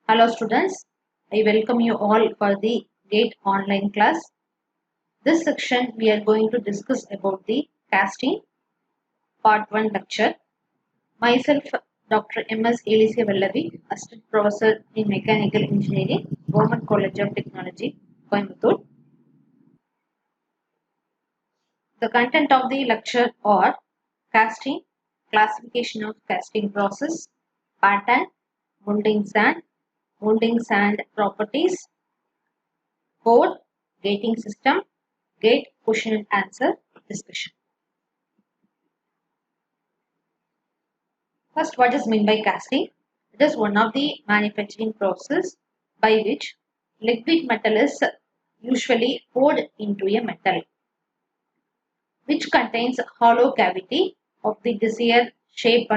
Hello students, I welcome you all for the GATE online class. This section we are going to discuss about the casting part 1 lecture. Myself Dr. M.S. Alicia Vallavi, Assistant Professor in Mechanical Engineering, Government College of Technology, Coimbatore. The content of the lecture are casting, classification of casting process, pattern, molding sand properties, code, gating system, gate question and answer discussion. First, what is meant by casting? It is one of the manufacturing process by which liquid metal is usually poured into a metal which contains a hollow cavity of the desired shape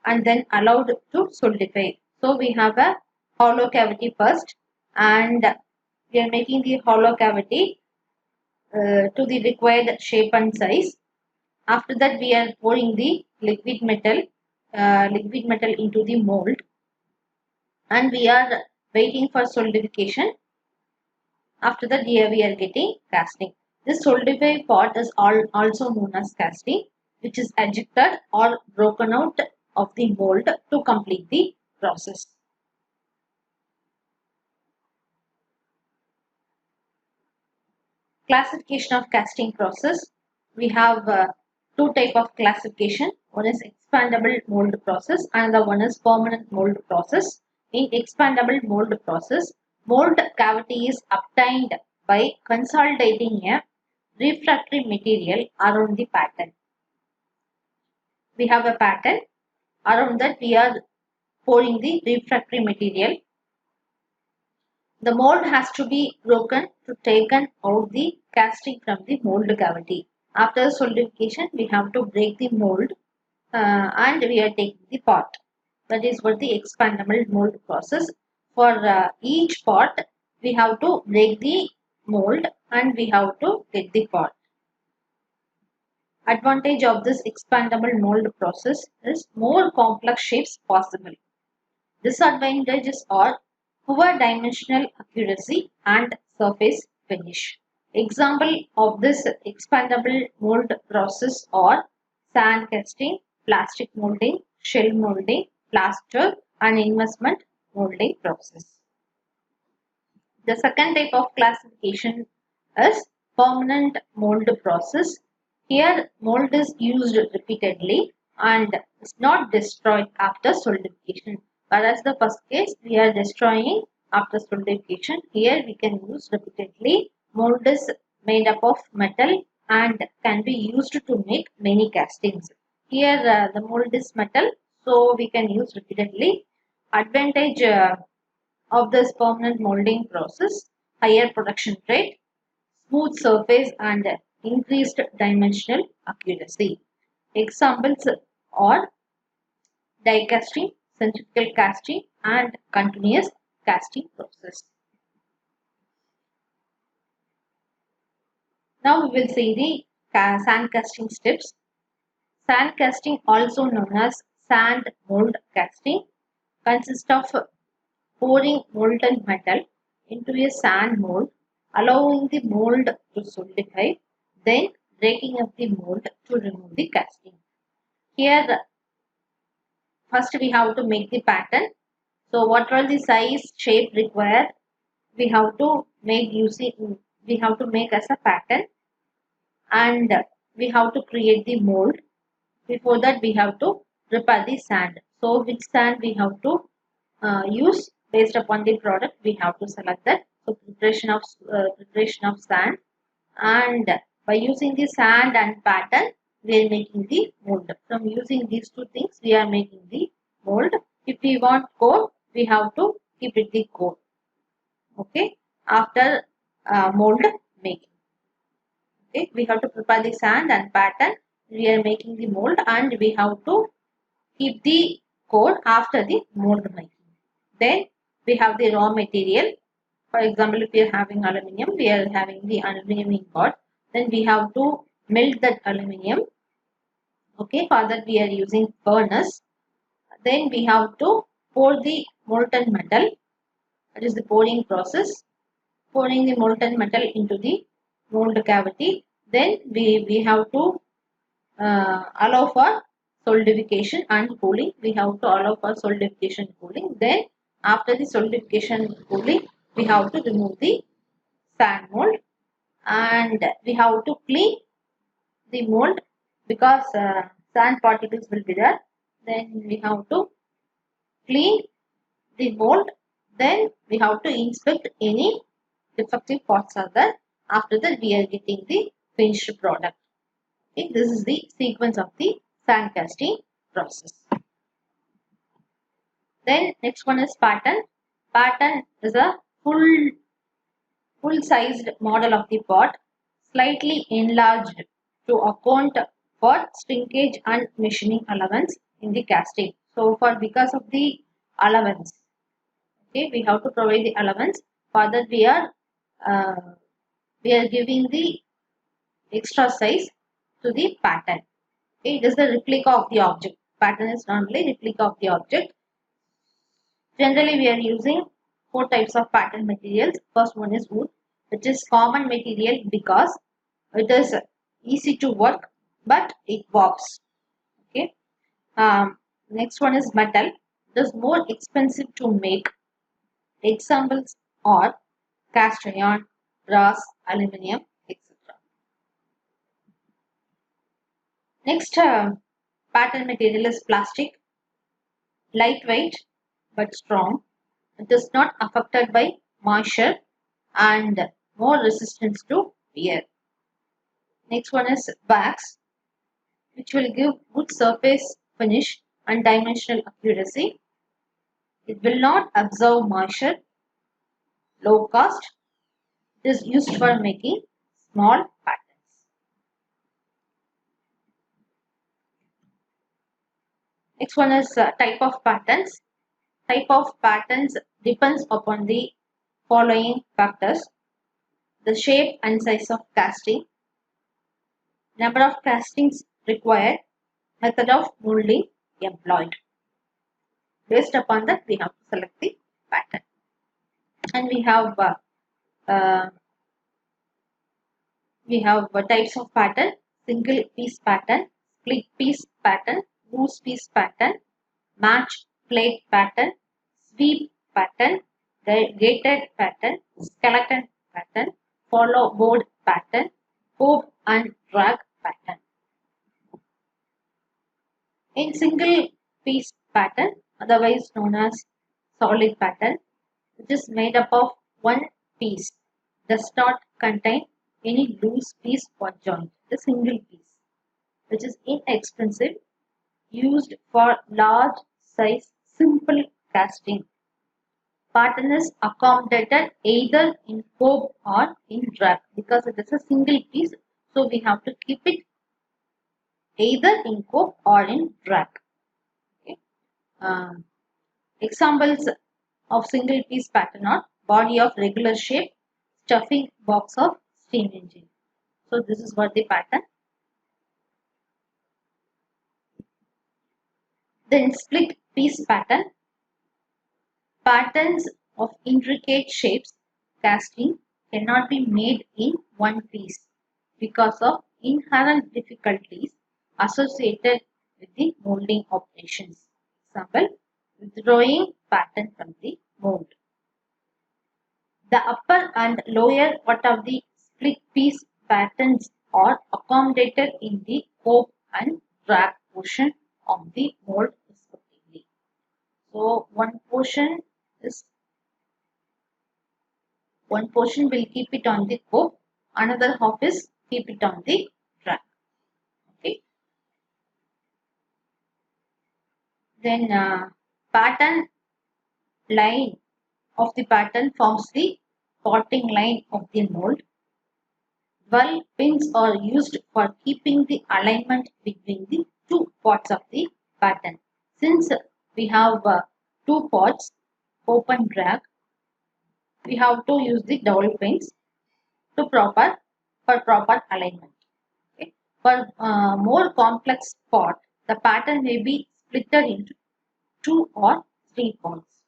and then allowed to solidify. So we have a hollow cavity first, and we are making the hollow cavity to the required shape and size. After that, we are pouring the liquid metal into the mold, and we are waiting for solidification. After that, here we are getting casting. This solidified part is also known as casting, which is ejected or broken out of the mold to complete the process. Classification of casting process. We have two type of classification. One is expandable mold process and the one is permanent mold process. In expandable mold process, mold cavity is obtained by consolidating a refractory material around the pattern. We have a pattern. Around that we are pouring the refractory material. The mold has to be broken to taken out the casting from the mold cavity. After solidification, we have to break the mold and we are taking the part. That is what the expandable mold process. For each part, we have to break the mold and we have to get the part. Advantage of this expandable mold process is more complex shapes possible. Disadvantages are poor dimensional accuracy and surface finish. Example of this expandable mold process are sand casting, plastic molding, shell molding, plaster and investment molding process. The second type of classification is permanent mold process. Here mold is used repeatedly and is not destroyed after solidification. Whereas the first case we are destroying after solidification. Here we can use repeatedly. Mold is made up of metal and can be used to make many castings. Here the mold is metal, so we can use repeatedly. Advantage of this permanent molding process: higher production rate, smooth surface and increased dimensional accuracy. Examples are die casting, centrifugal casting and continuous casting process. Now we will see the sand casting steps. Sand casting, also known as sand mold casting, consists of pouring molten metal into a sand mold, allowing the mold to solidify, then breaking up the mold to remove the casting. Here first we have to make the pattern. So whatever the size, shape required, we have to make as a pattern, and we have to create the mold. Before that we have to prepare the sand. So which sand we have to use based upon the product, we have to select that. So preparation of sand, and by using the sand and pattern we are making the mold. From using these two things we are making the mold. If we want core, we have to keep it the core. Okay, after mold making. Okay, we have to prepare the sand and pattern, we are making the mold, and we have to keep the core after the mold making. Then we have the raw material. For example, if we are having aluminium, we are having the aluminium ingot. Then we have to melt that aluminium. Okay, for that we are using furnace. Then we have to pour the molten metal. That is the pouring process. Pouring the molten metal into the mold cavity. Then we have to allow for solidification and cooling. We have to allow for solidification and cooling. Then after the solidification and cooling, we have to remove the sand mold and we have to clean the mold because sand particles will be there. Then we have to clean the mold. Then we have to inspect any defective parts are there. After that, we are getting the finished product. Okay, this is the sequence of the sand casting process. Then next one is pattern. Pattern is a full-sized model of the pot, slightly enlarged to account for shrinkage and machining allowance in the casting. So because of the allowance, okay, we have to provide the allowance. For that we are giving the extra size to the pattern. Okay, it is the replica of the object. Pattern is normally replica of the object. Generally, we are using 4 types of pattern materials. First one is wood, which is common material because it is easy to work, but it warps. Okay. Next one is metal. It is more expensive to make. Examples are cast iron, brass, aluminium, etc. Next pattern material is plastic, lightweight but strong. It is not affected by moisture and more resistance to wear. Next one is wax, which will give good surface finish and dimensional accuracy. It will not absorb moisture, low cost. It is used for making small patterns. Next one is type of patterns. Type of patterns depends upon the following factors: the shape and size of casting, number of castings required, method of molding employed. Based upon that, we have to select the pattern. And uh, types of pattern: single piece pattern, split piece pattern, loose piece pattern, match plate pattern, sweep pattern, gated pattern, skeleton pattern, follow board pattern, hoop and drag pattern. In single piece pattern, otherwise known as solid pattern, which is made up of one piece, does not contain any loose piece or joint. The single piece, which is inexpensive, used for large size simple casting. Pattern is accommodated either in cope or in drag because it is a single piece, so we have to keep it either in cope or in drag. Okay. Examples of single piece pattern are body of regular shape, stuffing box of steam engine. So this is what the pattern. Then split piece pattern. Patterns of intricate shapes casting cannot be made in one piece because of inherent difficulties associated with the molding operations. Example, withdrawing pattern from the mold. The upper and lower part of the split piece patterns are accommodated in the cope and drag portion of the mold respectively. So one portion will keep it on the cope, another half is keep it on the drag. Okay. Then pattern line of the pattern forms the potting line of the mold. 12 pins are used for keeping the alignment between the two parts of the pattern. Since we have two parts, cope and drag, we have to use the double pins for proper alignment. Okay. For more complex part, the pattern may be split into 2 or 3 points.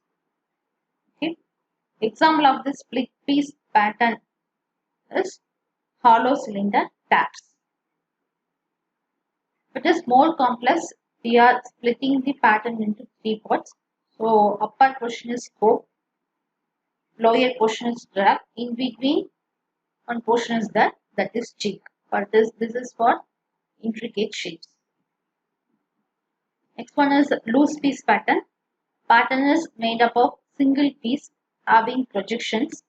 Okay. Example of this split piece pattern is hollow cylinder taps. If it is more complex, we are splitting the pattern into 3 parts. So upper portion is scope, lower portion is drag, in between one portion is that is cheek. But this is for intricate shapes. Next one is loose piece pattern. Pattern is made up of single piece having projections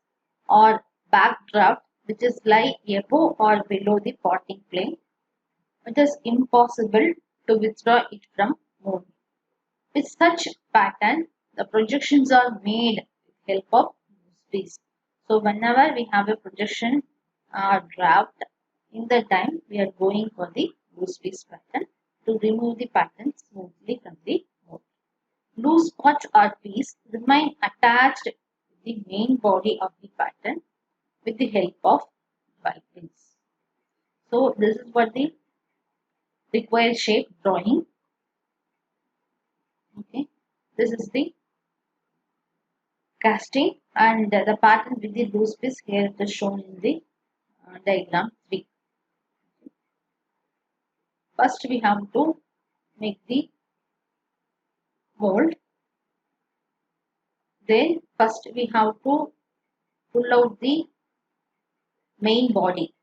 or backdraft which is lie above or below the potting plane. It is impossible to withdraw it from mold. With such pattern, the projections are made with help of loose piece. So whenever we have a projection or draft, in the time we are going for the loose piece pattern to remove the pattern smoothly from the mold. Loose parts or piece remain attached to the main body of the pattern with the help of ball pins. So this is what the required shape drawing. Okay, this is the casting and the pattern with the loose piece here it is shown in the diagram 3. First we have to make the mold. Then first we have to pull out the main body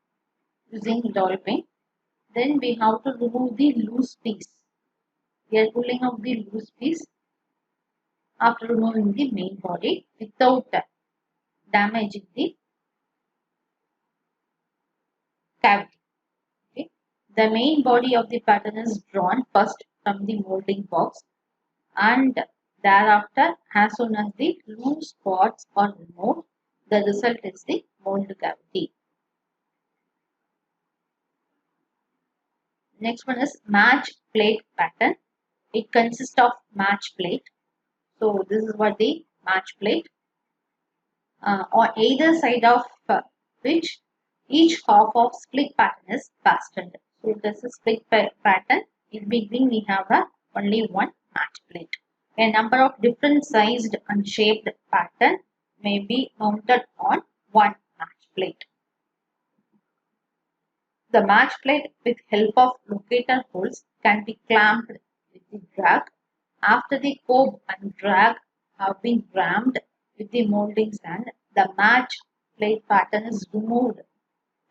using ball pin. Then we have to remove the loose piece. We are pulling out the loose piece after removing the main body without damaging the cavity. Okay. The main body of the pattern is drawn first from the molding box and thereafter as soon as the loose parts are removed, the result is the mold cavity. Next one is match plate pattern. It consists of match plate. So this is what the match plate on either side of which each half of split pattern is fastened. So this is split pattern. In between we have only one match plate. A number of different sized and shaped pattern may be mounted on one match plate. The match plate with help of locator holes can be clamped with the drag. After the cob and drag have been rammed with the molding sand, the match plate pattern is removed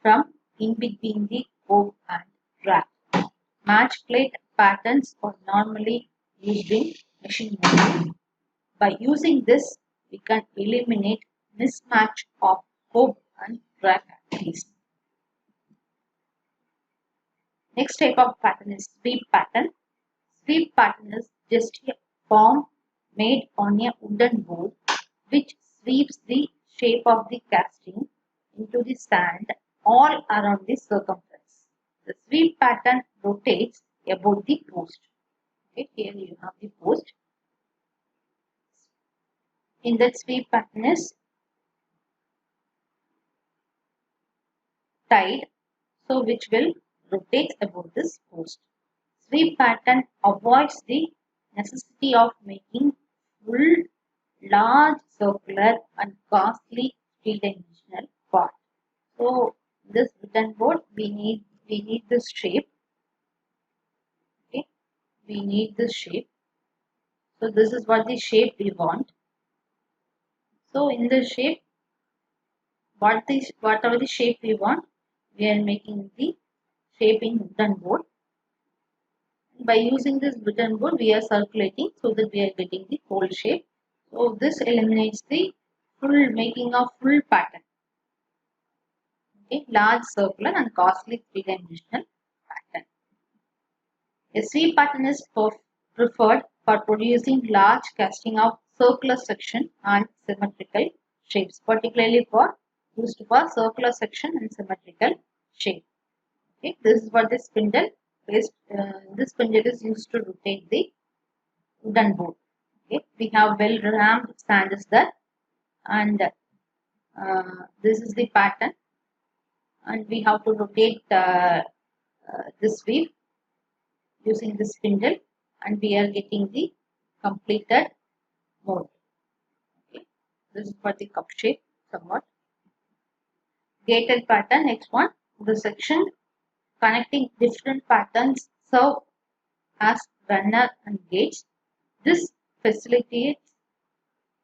from in between the cob and drag. Match plate patterns are normally used in machine molding. By using this, we can eliminate mismatch of cob and drag axes. Next type of pattern is sweep pattern. Sweep pattern is just a form made on a wooden board which sweeps the shape of the casting into the sand all around the circumference. The sweep pattern rotates about the post. Okay, here you have the post. In that sweep pattern is tied, so which will rotate about this post. Sweep pattern avoids the necessity of making full, large, circular and costly three-dimensional part. So this wooden board we need this shape. Okay, we need this shape. So this is what the shape we want. So in the shape, whatever the shape we want, we are making the shape in wooden board. By using this wooden board, we are circulating so that we are getting the whole shape. So this eliminates the full making of full pattern. Okay, large circular and costly three-dimensional pattern. A sweep pattern is preferred for producing large casting of circular section and symmetrical shapes, particularly used for circular section and symmetrical shape. Okay, this is what the spindle is. This spindle is used to rotate the wooden board. Okay, we have well rammed sand is there, and this is the pattern, and we have to rotate this wheel using the spindle, and we are getting the completed mold. Okay. This is for the cup shape somewhat. Gated pattern. Next one, the section connecting different patterns serve as runner and gates. This facilitates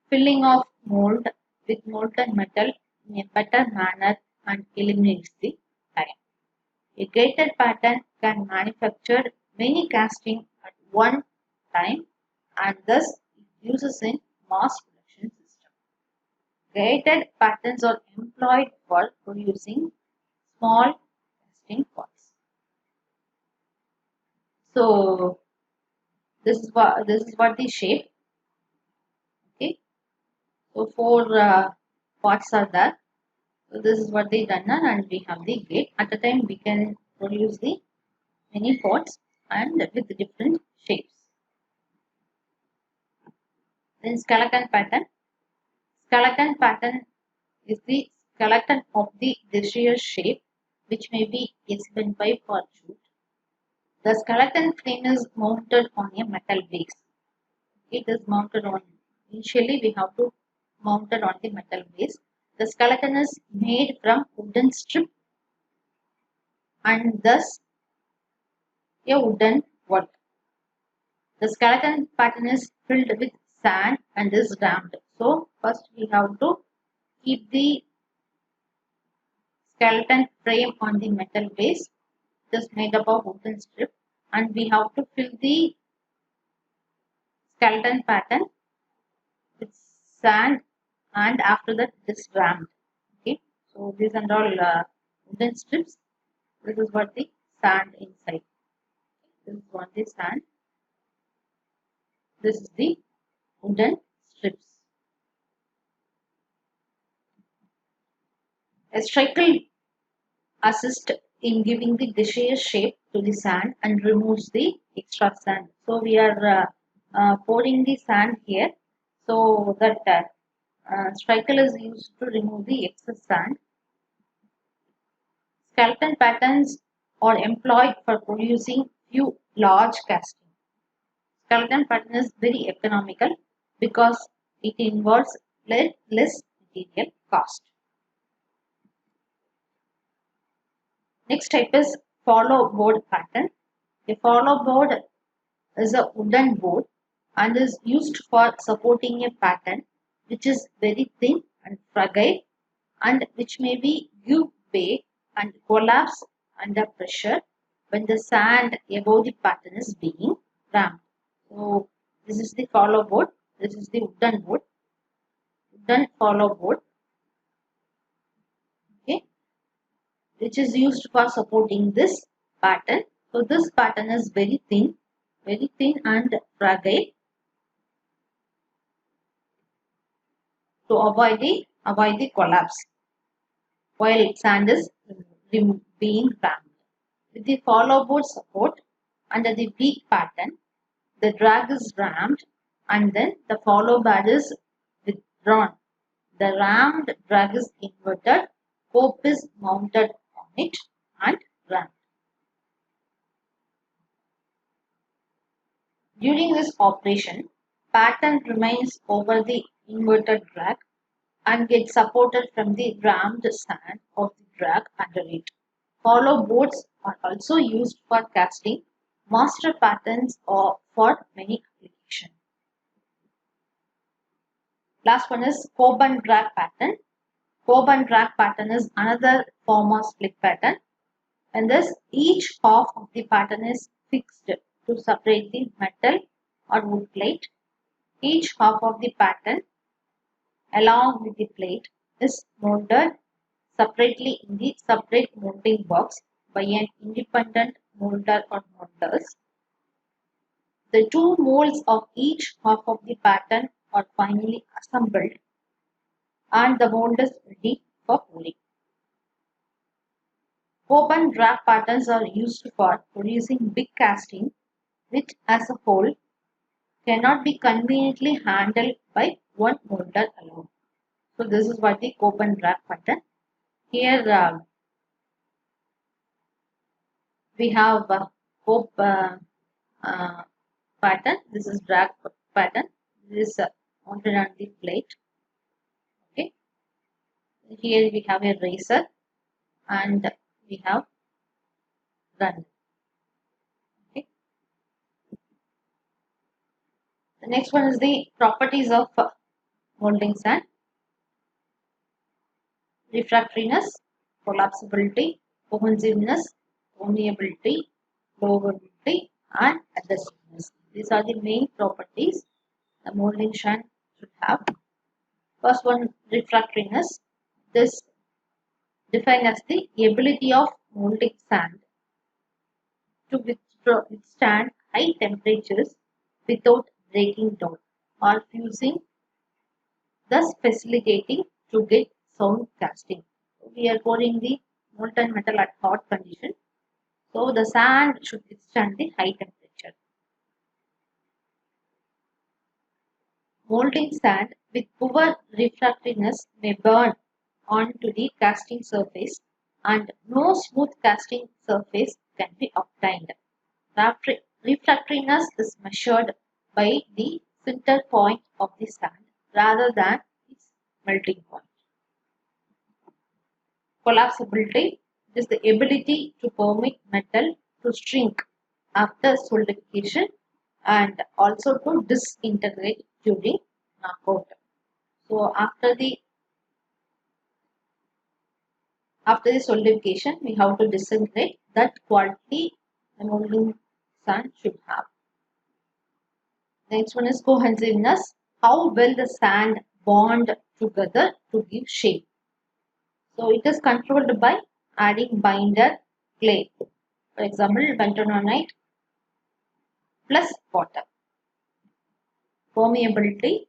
filling of mold with molten metal in a better manner and eliminates the time. A gated pattern can manufacture many castings at one time and thus it uses in mass production system. Gated patterns are employed for producing small casting parts. So this is what the shape. Okay. So four parts are there. So this is what the runner and we have the gate. At the time we can produce the many pots and with different shapes. Then skeleton pattern. Skeleton pattern is the skeleton of the desired shape which may be S-bend-pipe or jute. The skeleton frame is mounted on a metal base. It is mounted on, initially we have to mount it on the metal base. The skeleton is made from wooden strip and thus a wooden work. The skeleton pattern is filled with sand and is rammed. So first we have to keep the skeleton frame on the metal base. It is made up of wooden strip and we have to fill the skeleton pattern with sand and after that it is rammed. Okay, so these are all wooden strips. This is what the sand inside. This is what the sand. This is the wooden strips. A stricle assists in giving the desired shape to the sand and removes the extra sand. So we are pouring the sand here so that stricle is used to remove the excess sand. Skeleton patterns are employed for producing few large castings. Skeleton pattern is very economical because it involves less material cost. Next type is follow board pattern. A follow board is a wooden board and is used for supporting a pattern which is very thin and fragile and which may be give way and collapse under pressure when the sand above the pattern is being rammed. So this is the follow board. This is the wooden board. Wooden follow board. Okay, which is used for supporting this pattern. So this pattern is very thin and fragile to avoid the collapse while sand is being rammed. With the follow board support under the weak pattern, the drag is rammed and then the follow board is withdrawn. The rammed drag is inverted, cope is mounted on it and rammed. During this operation, pattern remains over the inverted drag and gets supported from the rammed sand of the drag under it. Follow boards are also used for casting master patterns or for many applications. Last one is cope and drag pattern. Cope and drag pattern is another form of split pattern. And thus each half of the pattern is fixed to separate the metal or wood plate. Each half of the pattern along with the plate is molded separately in the separate molding box by an independent molder or molders. The two molds of each half of the pattern are finally assembled and the mold is ready for pouring. Cope and drag patterns are used for producing big casting which as a whole cannot be conveniently handled by one molder alone. So this is what the cope and drag pattern. Here we have cope pattern. This is drag pattern. This is mounted on the plate. Okay. Here we have a razor and we have run. Okay. The next one is the properties of molding sand: refractoriness, collapsibility, cohesiveness, permeability, flowability, and adhesiveness. These are the main properties the molding sand should have. First one, refractoriness. This defined as the ability of molding sand to withstand high temperatures without breaking down or fusing, thus facilitating to get sound casting. So we are pouring the molten metal at hot condition. So the sand should withstand the high temperature. Molding sand with poor refractoriness may burn onto the casting surface and no smooth casting surface can be obtained. Refractoriness is measured by the center point of the sand rather than its melting point. Collapsibility is the ability to permit metal to shrink after solidification and also to disintegrate during knockout. So after the solidification, we have to disintegrate. That quality the molding sand should have. Next one is cohesiveness. How well the sand bond together to give shape. So it is controlled by adding binder clay. For example, bentonite plus water. Permeability.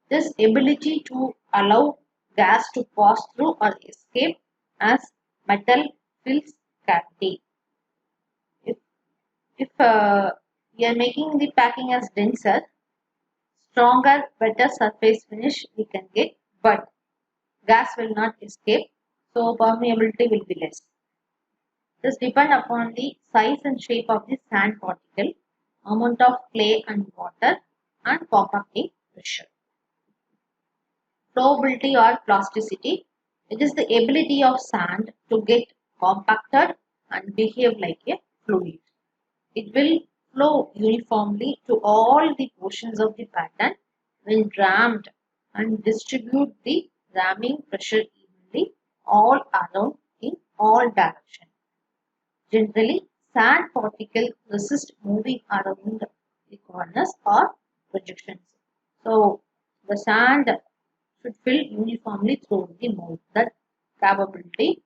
This ability to allow gas to pass through or escape as metal fills cavity. If we are making the packing as denser, stronger, better surface finish we can get, but gas will not escape, so permeability will be less. This depends upon the size and shape of the sand particle, amount of clay and water, and compacting pressure. Flowability or plasticity. It is the ability of sand to get compacted and behave like a fluid. It will flow uniformly to all the portions of the pattern when rammed and distribute the ramming pressure evenly all around in all directions. Generally, sand particles resist moving around the corners or projections. So, the sand should fill uniformly through the mold. That capability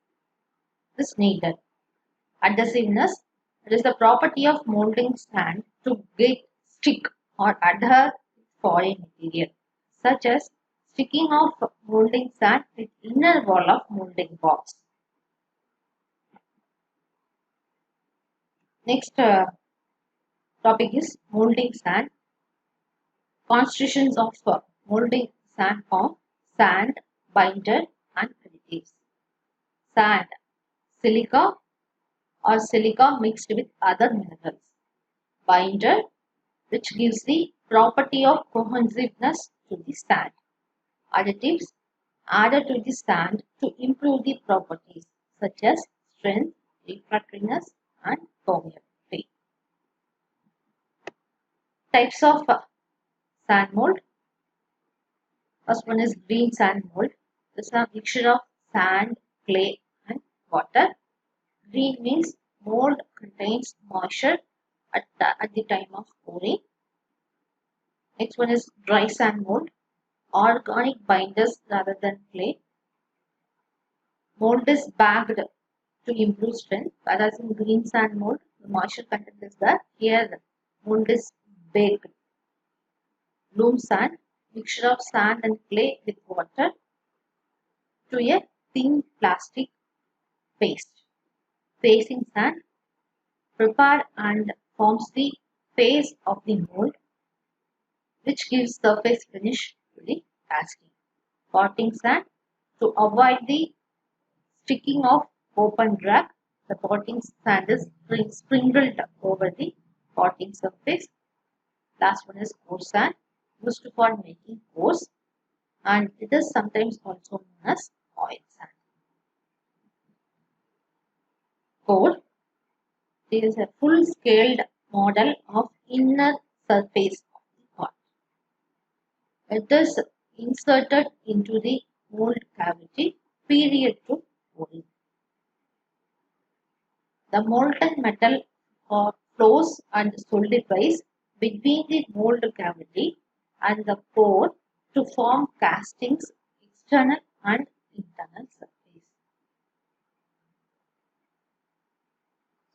is needed. Adhesiveness. It is the property of molding sand to get stick or adhere with foreign material, such as sticking of molding sand with inner wall of molding box. Next topic is molding sand. Constitutions of molding sand form: sand, binder, and additives. Sand, silica or silica mixed with other minerals. Binder, which gives the property of cohesiveness to the sand. Additives, added to the sand to improve the properties such as strength, refractoriness, and permeability. Types of sand mold. First one is green sand mold. This is a mixture of sand, clay, and water. Green means mold contains moisture at the time of pouring. Next one is dry sand mold. Organic binders rather than clay. Mold is bagged to improve strength, whereas in green sand mold, the moisture content is there. Here, the mold is baked. Loam sand, mixture of sand and clay with water to a thin plastic paste. Facing sand, prepared and forms the face of the mold, which gives surface finish to the casting. Potting sand, to avoid the sticking of open drag, the potting sand is sprinkled over the potting surface. Last one is coarse sand. used for making pores, and it is sometimes also known as oil sand. Core is a full-scaled model of inner surface of the pot. It is inserted into the mold cavity prior to pouring. The molten metal flows and solidifies between the mold cavity and the core to form castings external and internal surface.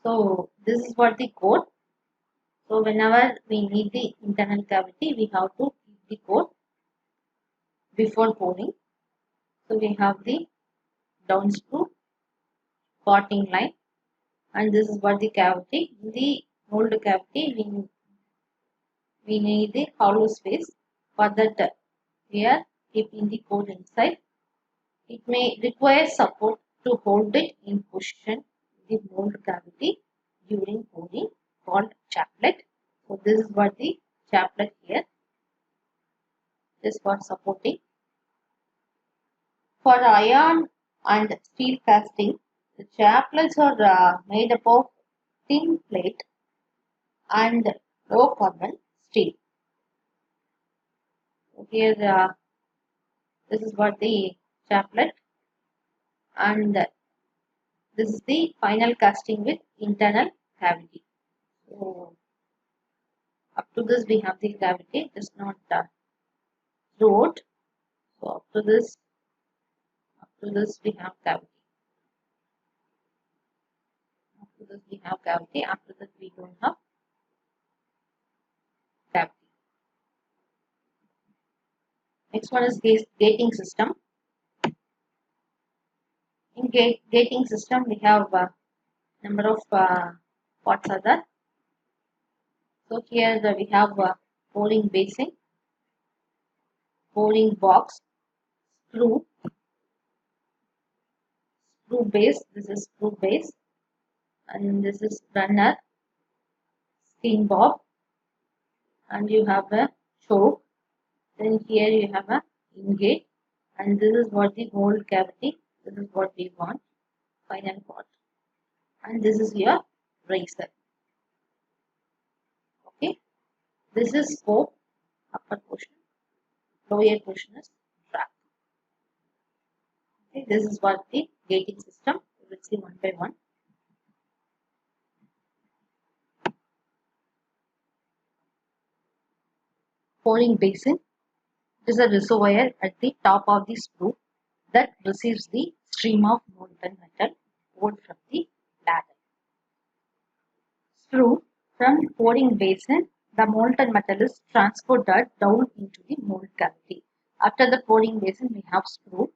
So this is what the core. So whenever we need the internal cavity, we have to keep the core before pouring. So we have the down screw, potting line, and this is what the cavity. In the mold cavity, we need the hollow space. For that, we are keeping the core inside. It may require support to hold it in position in the mold cavity during pouring, called chaplet. So this is what the chaplet here is for supporting. For iron and steel casting, the chaplets are made up of thin plate and low carbon steel. So here this is what the chaplet, and this is the final casting with internal cavity. So up to this we have the cavity, it is not throughout. So up to this we have cavity. Up to this we have cavity. After that we don't have cavity. Next one is gating system. In gating system we have number of parts are there. So here we have pouring basin, pouring box, screw base. This is screw base, and this is runner, skin bob, and you have a choke. Then here you have a ingate, and this is what the mold cavity. This is what we want, final part, and this is your riser. Okay, this is scope, upper portion, lower portion is track. Okay, this is what the gating system. We will see one by one. Pouring basin. It is a reservoir at the top of the screw that receives the stream of molten metal poured from the ladle. Screw. From pouring basin, the molten metal is transported down into the mold cavity. After the pouring basin, we have screw.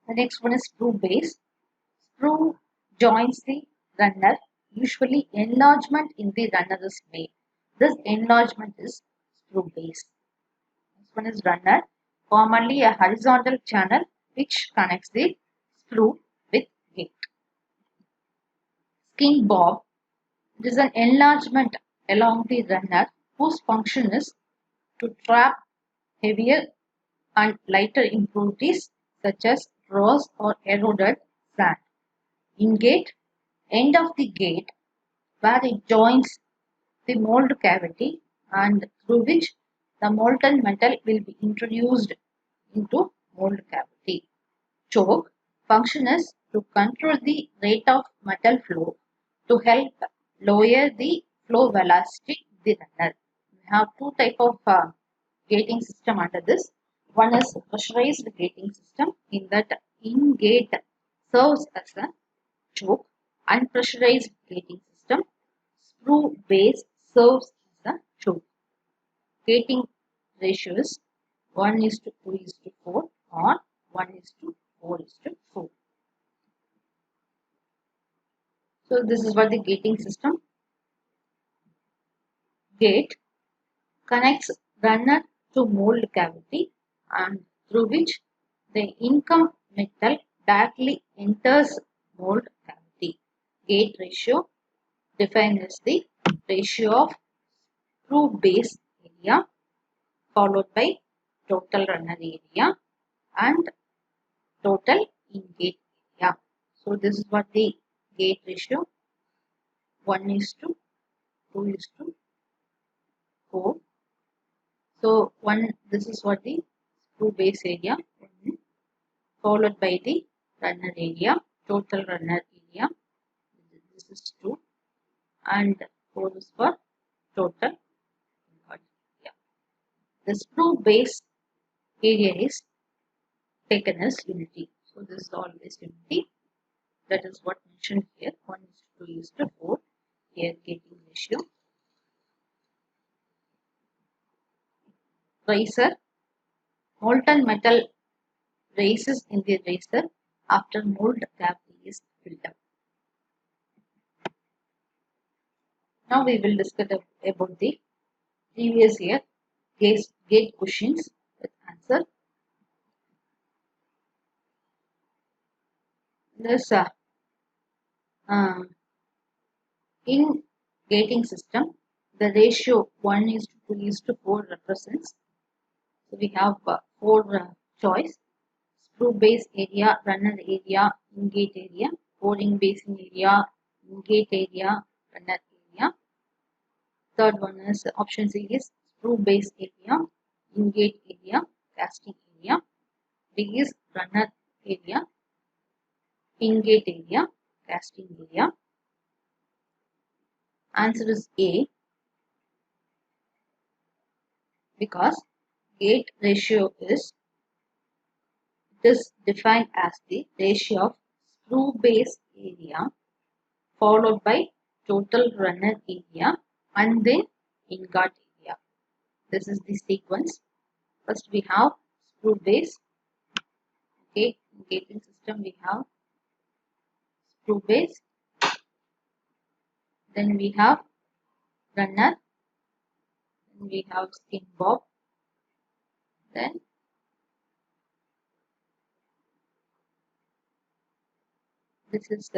The next one is screw base. Screw joins the runner. Usually, enlargement in the runner is made. This enlargement is screw base. Next one is runner, commonly a horizontal channel which connects the screw with gate. Skin bob. It is an enlargement along the runner whose function is to trap heavier and lighter impurities such as dross or eroded sand. Ingate, end of the gate where it joins the mold cavity and through which the molten metal will be introduced into mold cavity. Choke, function is to control the rate of metal flow to help lower the flow velocity of the runner. We have two type of gating system under this. One is pressurized gating system, in that in-gate serves as a choke. Unpressurized gating system, screw base serves as a choke. Gating ratio is 1:2:4 or 1:4:4. So this is what the gating system. Gate connects runner to mold cavity and through which the income metal directly enters mold cavity. Gate ratio defined as the ratio of screw base area followed by total runner area and total in-gate area. So this is what the gate ratio 1:2:4. So this is what the screw base area, followed by the runner area, total runner area. This is 2, and 4 is for total area. The screw base area is taken as unity. So this is always unity. That is what mentioned here. 1:2:4. Here gating ratio. Riser. Molten metal rises in the riser after mold cavity is filled up. Now we will discuss about the previous year gate questions with answer. This in gating system, the ratio 1:2:4 represents. So we have 4 choice: screw base area, runner area, in-gate area, pouring basin area, in-gate area, runner area. Third one is option C is screw base area, in-gate area, casting area. D is runner area, in-gate area, casting area. Answer is A, because gate ratio is defined as the ratio of screw base area followed by total runner area and then in-gate area. This is the sequence. First we have screw base. Okay, in gating system we have screw base. Then we have runner. Then we have skin bob. Then this is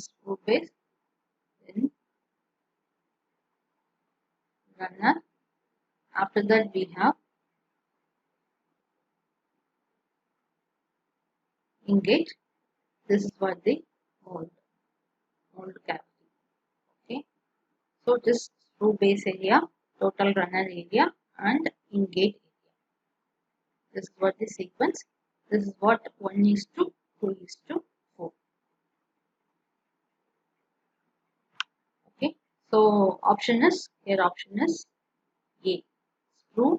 screw base. Then runner. After that we have in-gate. This is what the mold cavity. Okay, so this screw base area, total runner area, and in-gate area. This is what the sequence. This is what 1:2:4. Okay, so option is A, screw.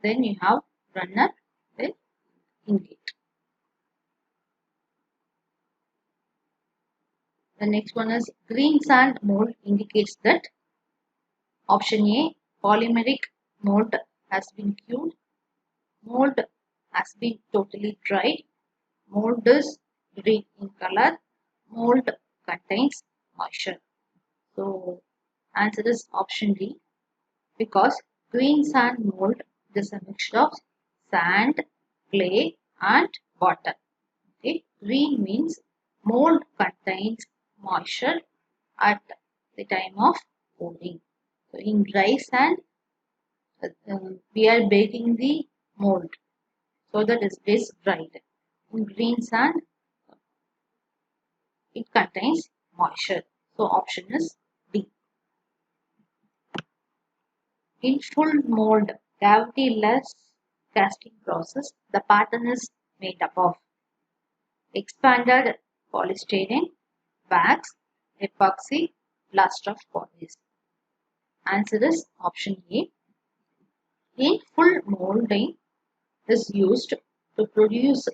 Then you have runner, then in-gate. The next one is green sand mold indicates that option A, polymeric mold has been cured, mold has been totally dried, mold is green in color, mold contains moisture. So answer is option D, because green sand mold is a mixture of sand, clay and water. Okay, green means mold contains moisture at the time of pouring. So in dry sand, we are baking the mold so that it is dried. In green sand, it contains moisture. So option is B. In full mold, cavity-less casting process, the pattern is made up of expanded polystyrene, wax, epoxy, plaster of Paris. Answer is option A. In full molding is used to produce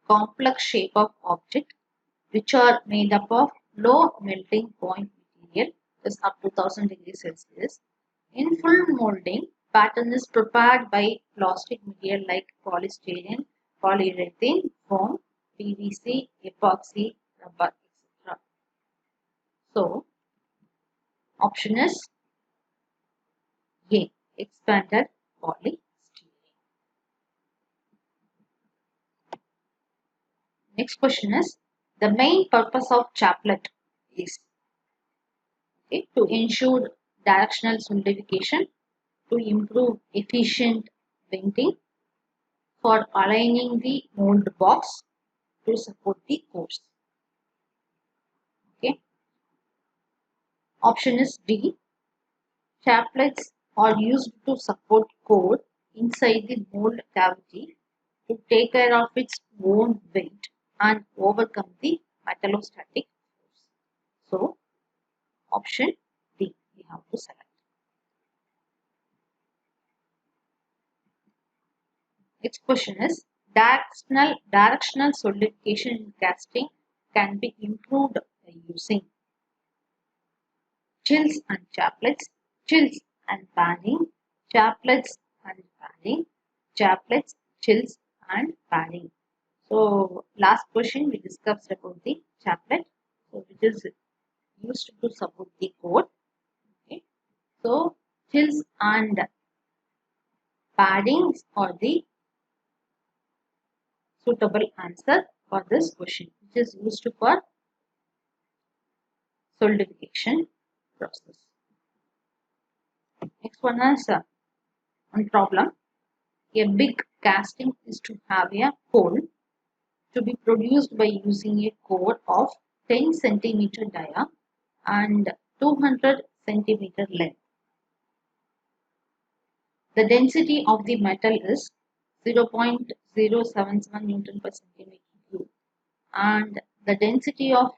complex shape of object which are made up of low melting point material, is up to 1000 degrees Celsius. In full molding, pattern is prepared by plastic material like polystyrene, polyurethane, foam, PVC, epoxy, rubber, etc. So, option is A, expanded polystyrene. Next question is, the main purpose of chaplet is to ensure directional solidification to improve efficient venting, for aligning the mold box to support the cores. Okay. Option is D. Chaplets are used to support core inside the mold cavity to take care of its own weight and overcome the metallostatic force. So, option D we have to select. Next question is directional solidification in casting can be improved by using chills and chaplets, chills and padding, chaplets and padding, chaplets, chills and padding. So last question we discussed about the chaplet, so which is used to support the core. Okay. So chills and paddings are the suitable answer for this question, which is used for solidification process. Next one is one problem. A big casting is to have a hole to be produced by using a core of 10 centimeter dia and 200 centimeter length. The density of the metal is 0.077 Newton per centimeter cube and the density of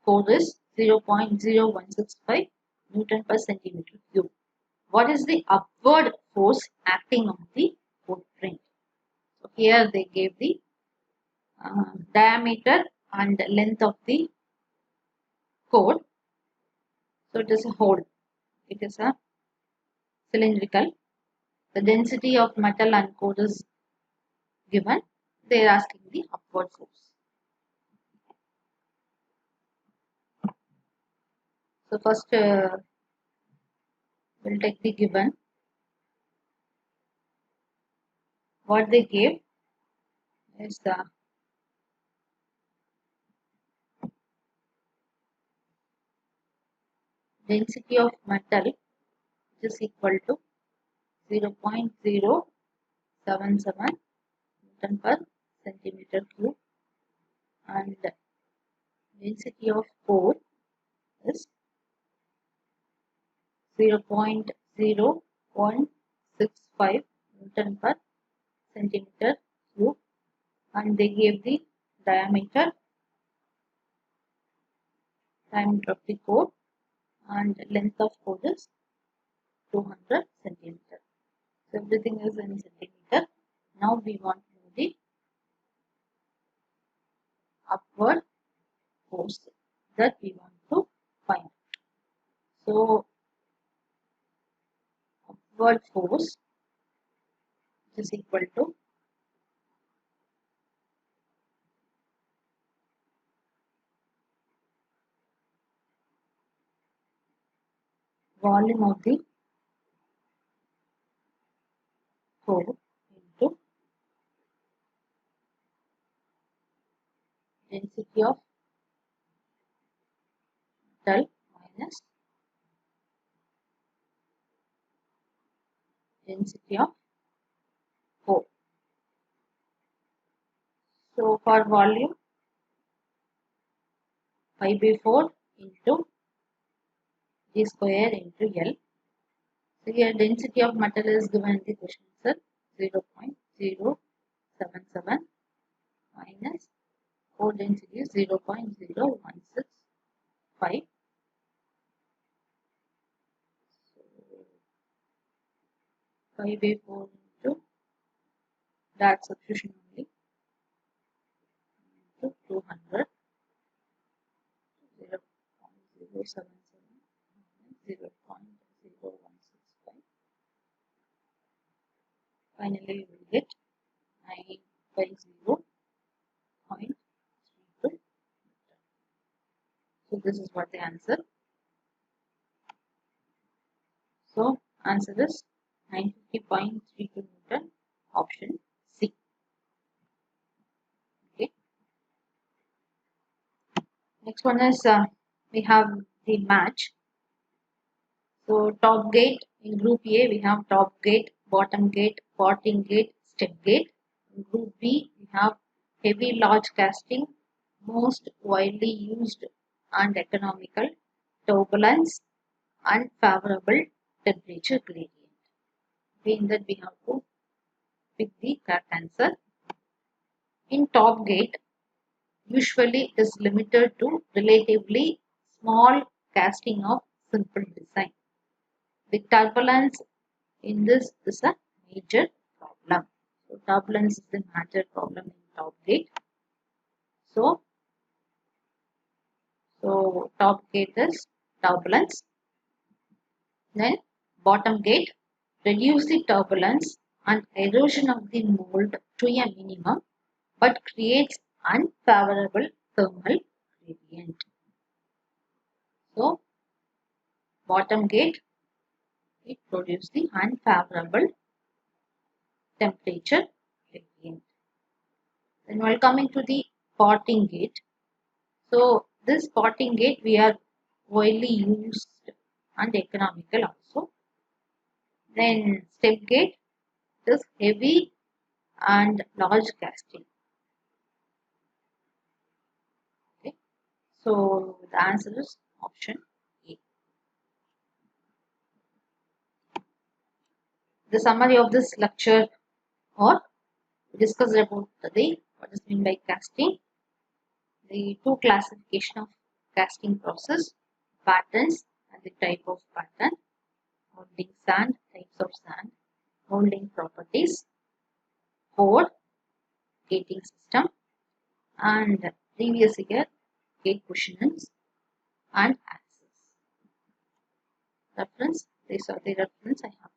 core is 0.0165 Newton per centimeter cube. What is the upward force acting on the footprint? So here they gave the diameter and length of the core. So it is a hole. It is a cylindrical. The density of metal and core is given. They are asking the upward force. So first we'll take the given. What they gave is the density of metal, which is equal to 0.077 Newton per centimeter cube and density of core is 0.0165 Newton per centimeter cube and they gave the diameter of the core and length of core is 200 centimeter. So everything is in centimeter. Now we want to know the upward force that we want to find. So upward force is equal to volume of the core into density of metal minus density of core. So for volume, pi by 4 into d square into L. So here density of metal is given in the question answer 0.077 minus core density is 0.0165. So 5 by 4 into that substitution only into 200 0.077 0.0165. Finally, we will get 950.32. So this is what the answer. So answer is 950.32 Newton, option C. Okay. Next one is we have the match. So top gate, in group A we have top gate, bottom gate, potting gate, step gate. In group B we have heavy large casting, most widely used and economical, turbulence, unfavorable temperature gradient. In that we have to pick the correct answer. In top gate, usually it is limited to relatively small casting of simple design. The turbulence in this is a major problem. So turbulence is the major problem in top gate. So, top gate is turbulence. Then bottom gate, reduce the turbulence and erosion of the mold to a minimum but creates unfavorable thermal gradient. So bottom gate, it produces the unfavorable temperature gradient. Then while coming to the potting gate, so this potting gate we are widely used and economical also. Then step gate is heavy and large casting. Okay. So the answer is option A. The summary of this lecture or discussed about the what is meant by casting, the two classification of casting process, patterns and the type of pattern, molding sand, types of sand, molding properties, code, gating system, and previous year gate questions and answers. Reference, these are the reference I have